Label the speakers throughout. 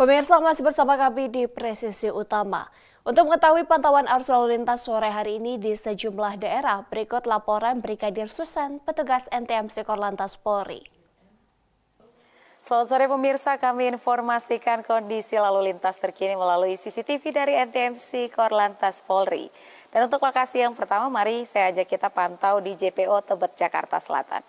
Speaker 1: Pemirsa masih bersama kami di Presisi Utama. Untuk mengetahui pantauan arus lalu lintas sore hari ini di sejumlah daerah, berikut laporan Brigadir Susan, petugas NTMC Korlantas Polri.
Speaker 2: Selamat sore pemirsa, kami informasikan kondisi lalu lintas terkini melalui CCTV dari NTMC Korlantas Polri. Dan untuk lokasi yang pertama, mari saya ajak kita pantau di JPO Tebet, Jakarta Selatan.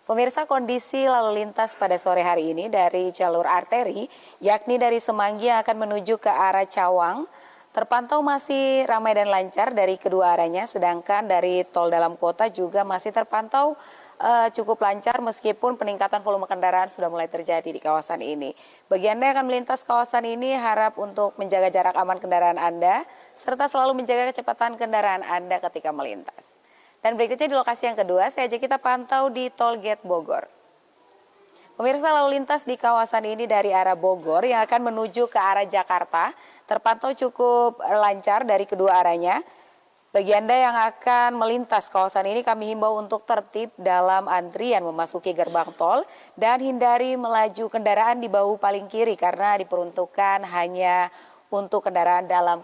Speaker 2: Pemirsa, kondisi lalu lintas pada sore hari ini dari jalur arteri, yakni dari Semanggi yang akan menuju ke arah Cawang, terpantau masih ramai dan lancar dari kedua arahnya, sedangkan dari tol dalam kota juga masih terpantau cukup lancar meskipun peningkatan volume kendaraan sudah mulai terjadi di kawasan ini. Bagi Anda yang akan melintas kawasan ini, harap untuk menjaga jarak aman kendaraan Anda, serta selalu menjaga kecepatan kendaraan Anda ketika melintas. Dan berikutnya di lokasi yang kedua, saya ajak kita pantau di Tol Gate Bogor. Pemirsa, lalu lintas di kawasan ini dari arah Bogor yang akan menuju ke arah Jakarta terpantau cukup lancar dari kedua arahnya. Bagi Anda yang akan melintas kawasan ini, kami himbau untuk tertib dalam antrian memasuki gerbang tol dan hindari melaju kendaraan di bahu paling kiri karena diperuntukkan hanya untuk kendaraan dalam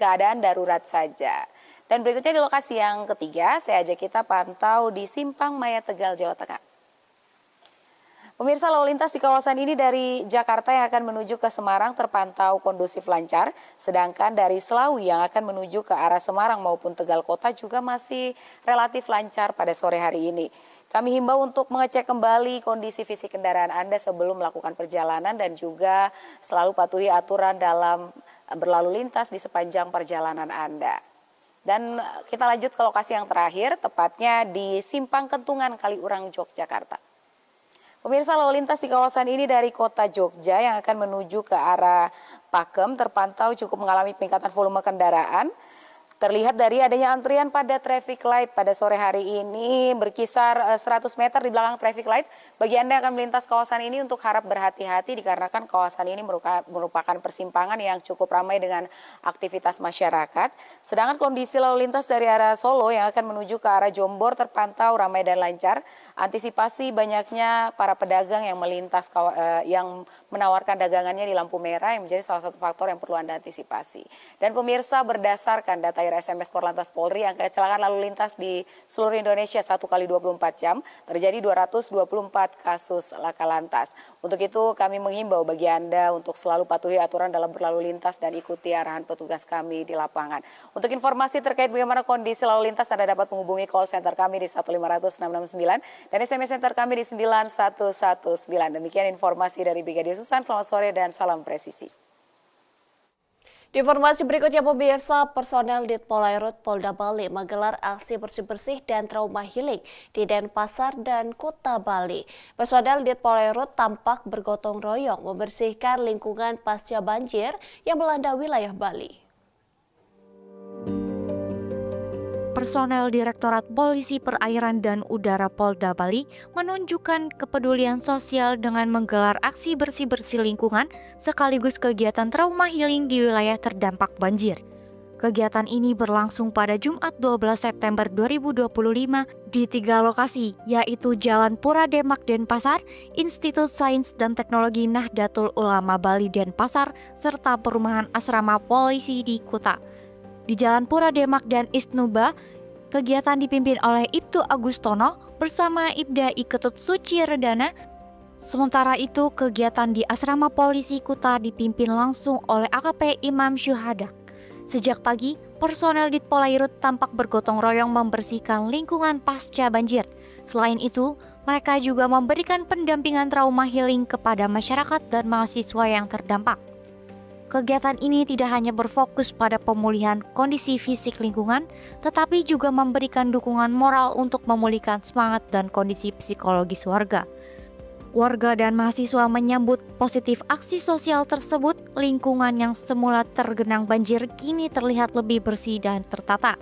Speaker 2: keadaan darurat saja. Dan berikutnya di lokasi yang ketiga, saya ajak kita pantau di Simpang Maya Tegal, Jawa Tengah. Pemirsa, lalu lintas di kawasan ini dari Jakarta yang akan menuju ke Semarang terpantau kondusif lancar, sedangkan dari Selawi yang akan menuju ke arah Semarang maupun Tegal Kota juga masih relatif lancar pada sore hari ini. Kami himbau untuk mengecek kembali kondisi fisik kendaraan Anda sebelum melakukan perjalanan dan juga selalu patuhi aturan dalam berlalu lintas di sepanjang perjalanan Anda. Dan kita lanjut ke lokasi yang terakhir, tepatnya di Simpang Kentungan Kaliurang, Yogyakarta. Pemirsa, lalu lintas di kawasan ini dari kota Jogja yang akan menuju ke arah Pakem terpantau cukup mengalami peningkatan volume kendaraan. Terlihat dari adanya antrian pada traffic light pada sore hari ini berkisar 100 meter di belakang traffic light. Bagi Anda yang akan melintas kawasan ini untuk harap berhati-hati dikarenakan kawasan ini merupakan persimpangan yang cukup ramai dengan aktivitas masyarakat. Sedangkan kondisi lalu lintas dari arah Solo yang akan menuju ke arah Jombor terpantau ramai dan lancar. Antisipasi banyaknya para pedagang yang melintas yang menawarkan dagangannya di lampu merah yang menjadi salah satu faktor yang perlu Anda antisipasi. Dan pemirsa, berdasarkan data SMS Korlantas Polri, angka kecelakaan lalu lintas di seluruh Indonesia 1 kali 24 jam terjadi 224 kasus laka lantas. Untuk itu kami menghimbau bagi Anda untuk selalu patuhi aturan dalam berlalu lintas dan ikuti arahan petugas kami di lapangan. Untuk informasi terkait bagaimana kondisi lalu lintas, Anda dapat menghubungi call center kami di 1500669 dan SMS center kami di 9119. Demikian informasi dari Brigadir Susan. Selamat sore dan salam presisi.
Speaker 1: Di informasi berikutnya pemirsa, personel Ditpolairut Polda Bali menggelar aksi bersih-bersih dan trauma healing di Denpasar dan Kuta Bali. Personel Ditpolairut tampak bergotong royong membersihkan lingkungan pasca banjir yang melanda wilayah Bali.
Speaker 3: Personel Direktorat Polisi Perairan dan Udara Polda Bali menunjukkan kepedulian sosial dengan menggelar aksi bersih-bersih lingkungan sekaligus kegiatan trauma healing di wilayah terdampak banjir. Kegiatan ini berlangsung pada Jumat 12 September 2025 di 3 lokasi, yaitu Jalan Pura Demak Denpasar, Institut Sains dan Teknologi Nahdlatul Ulama Bali Denpasar, serta Perumahan Asrama Polisi di Kuta. Di Jalan Pura Demak dan Isnuba, kegiatan dipimpin oleh Ibtu Agustono bersama Ibda Iketut Suci Redana. Sementara itu, kegiatan di Asrama Polisi Kuta dipimpin langsung oleh AKP Imam Syuhada. Sejak pagi, personel Ditpolairut tampak bergotong royong membersihkan lingkungan pasca banjir. Selain itu, mereka juga memberikan pendampingan trauma healing kepada masyarakat dan mahasiswa yang terdampak. Kegiatan ini tidak hanya berfokus pada pemulihan kondisi fisik lingkungan, tetapi juga memberikan dukungan moral untuk memulihkan semangat dan kondisi psikologis warga. Warga dan mahasiswa menyambut positif aksi sosial tersebut. Lingkungan yang semula tergenang banjir kini terlihat lebih bersih dan tertata.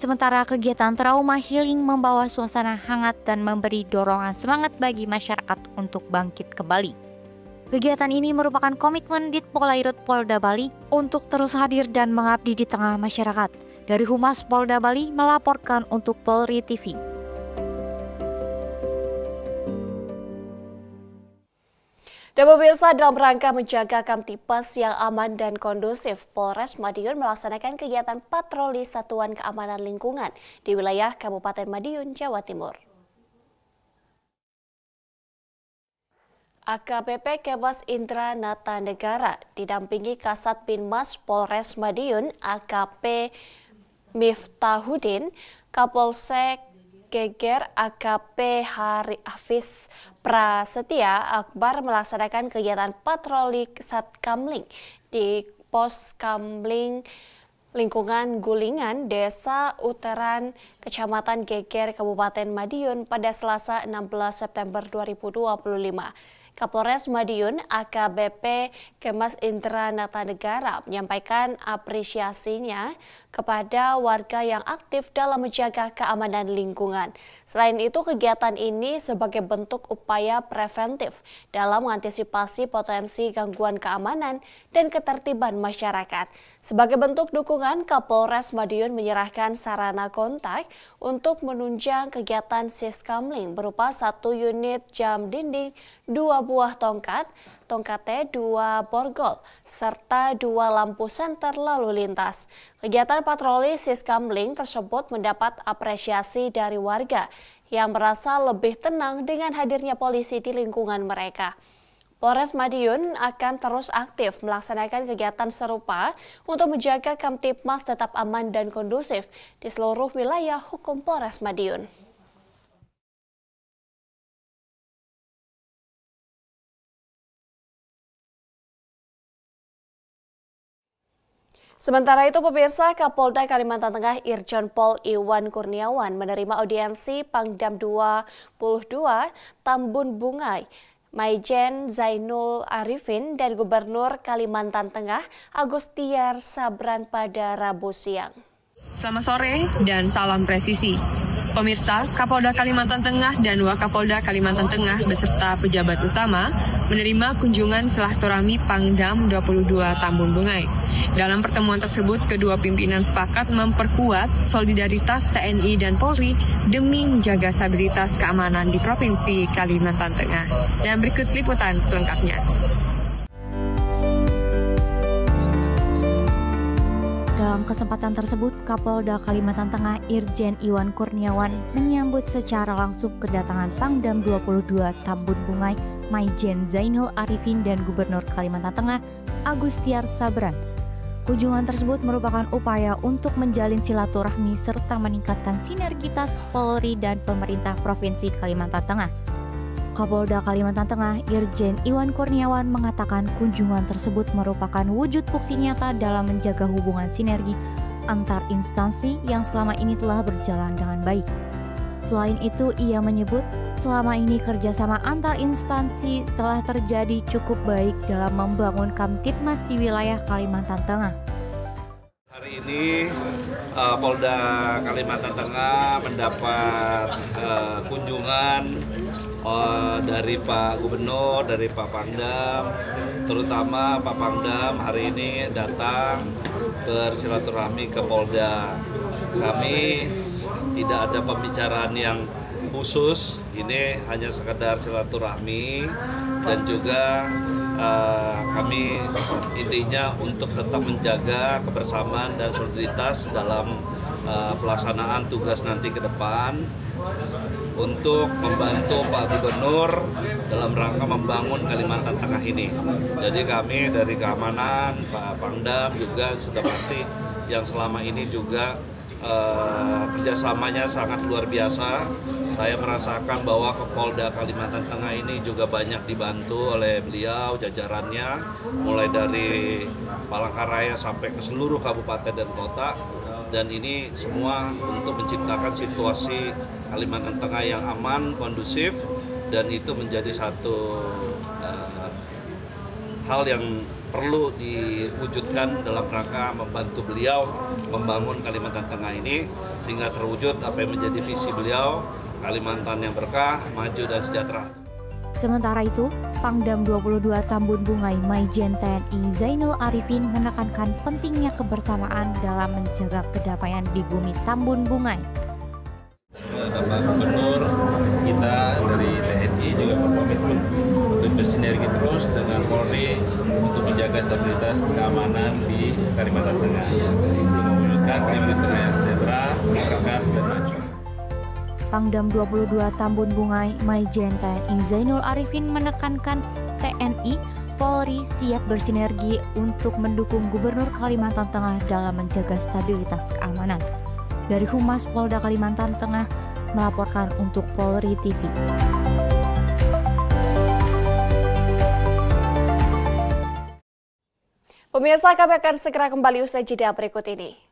Speaker 3: Sementara kegiatan trauma healing membawa suasana hangat dan memberi dorongan semangat bagi masyarakat untuk bangkit kembali. Kegiatan ini merupakan komitmen Ditpolairut Polda Bali untuk terus hadir dan mengabdi di tengah masyarakat. Dari Humas Polda Bali melaporkan untuk Polri TV.
Speaker 1: Dan pemirsa, dalam rangka menjaga Kamtibmas yang aman dan kondusif, Polres Madiun melaksanakan kegiatan patroli Satuan Keamanan Lingkungan di wilayah Kabupaten Madiun, Jawa Timur. AKBP Kemas Indra Natanegara didampingi Kasat Binmas Polres Madiun AKP Miftahudin, Kapolsek Geger AKP Hafiz Prasetya Akbar melaksanakan kegiatan patroli Satkamling di Pos Kamling Lingkungan Gulingan, Desa Uteran, Kecamatan Geger, Kabupaten Madiun pada Selasa 16 September 2025. Kapolres Madiun AKBP Kemas Indra Natanegara menyampaikan apresiasinya kepada warga yang aktif dalam menjaga keamanan lingkungan. Selain itu, kegiatan ini sebagai bentuk upaya preventif dalam mengantisipasi potensi gangguan keamanan dan ketertiban masyarakat. Sebagai bentuk dukungan, Kapolres Madiun menyerahkan sarana kontak untuk menunjang kegiatan Siskamling berupa 1 unit jam dinding, 2 buah tongkat, tongkatnya 2 borgol, serta 2 lampu senter lalu lintas. Kegiatan patroli Siskamling tersebut mendapat apresiasi dari warga yang merasa lebih tenang dengan hadirnya polisi di lingkungan mereka. Polres Madiun akan terus aktif melaksanakan kegiatan serupa untuk menjaga Kamtibmas tetap aman dan kondusif di seluruh wilayah hukum Polres Madiun. Sementara itu, pemirsa, Kapolda Kalimantan Tengah Irjen Pol Iwan Kurniawan menerima audiensi Pangdam 22 Tambun Bungai, Maijen Zainul Arifin, dan Gubernur Kalimantan Tengah Agustiar Sabran pada Rabu siang.
Speaker 4: Selamat sore dan salam presisi. Pemirsa, Kapolda Kalimantan Tengah dan Wakapolda Kalimantan Tengah beserta pejabat utama menerima kunjungan silaturahmi Pangdam 22 Tambun Bungai. Dalam pertemuan tersebut, kedua pimpinan sepakat memperkuat solidaritas TNI dan Polri demi menjaga stabilitas keamanan di Provinsi Kalimantan Tengah. Dan berikut liputan selengkapnya.
Speaker 3: Dalam kesempatan tersebut, Kapolda Kalimantan Tengah Irjen Iwan Kurniawan menyambut secara langsung kedatangan Pangdam 22 Tambun Bungai, Maijen Zainul Arifin, dan Gubernur Kalimantan Tengah Agustiar Sabran. Kunjungan tersebut merupakan upaya untuk menjalin silaturahmi serta meningkatkan sinergitas Polri dan pemerintah Provinsi Kalimantan Tengah. Kapolda Kalimantan Tengah Irjen Iwan Kurniawan mengatakan kunjungan tersebut merupakan wujud bukti nyata dalam menjaga hubungan sinergi antar instansi yang selama ini telah berjalan dengan baik. Selain itu, ia menyebut selama ini kerjasama antar instansi telah terjadi cukup baik dalam membangun Kamtibmas di wilayah Kalimantan Tengah.
Speaker 5: Hari ini Polda Kalimantan Tengah mendapat kunjungan dari Pak Gubernur, dari Pak Pangdam, terutama Pak Pangdam hari ini datang bersilaturahmi ke Polda. Kami tidak ada pembicaraan yang khusus, ini hanya sekedar silaturahmi dan juga kami intinya untuk tetap menjaga kebersamaan dan soliditas dalam pelaksanaan tugas nanti ke depan untuk membantu Pak Gubernur dalam rangka membangun Kalimantan Tengah ini. Jadi kami dari keamanan, Pak Pangdam juga sudah pasti yang selama ini juga kerjasamanya sangat luar biasa. Saya merasakan bahwa Polda Kalimantan Tengah ini juga banyak dibantu oleh beliau, jajarannya, mulai dari Palangkaraya sampai ke seluruh kabupaten dan kota. Dan ini semua untuk menciptakan situasi Kalimantan Tengah yang aman, kondusif, dan itu menjadi satu hal yang perlu diwujudkan dalam rangka membantu beliau membangun Kalimantan Tengah ini sehingga terwujud apa yang menjadi visi beliau, Kalimantan yang berkah, maju dan sejahtera.
Speaker 3: Sementara itu, Pangdam 22 Tambun Bungai Maijen TNI Zainul Arifin menekankan pentingnya kebersamaan dalam menjaga kedamaian di bumi Tambun Bungai.
Speaker 6: Bapak Gubernur kita dari TNI juga berkomitmen untuk bersinergi terus dengan Polri untuk menjaga stabilitas keamanan di Kalimantan Tengah, untuk mewujudkan Kalimantan Tengah yang sejahtera, masyarakat dan maju.
Speaker 3: Pangdam 22 Tambun Bungai Maijen TNI Zainul Arifin menekankan TNI Polri siap bersinergi untuk mendukung Gubernur Kalimantan Tengah dalam menjaga stabilitas keamanan. Dari Humas Polda Kalimantan Tengah melaporkan untuk Polri TV.
Speaker 1: Pemirsa, kami akan segera kembali usai jeda berikut ini.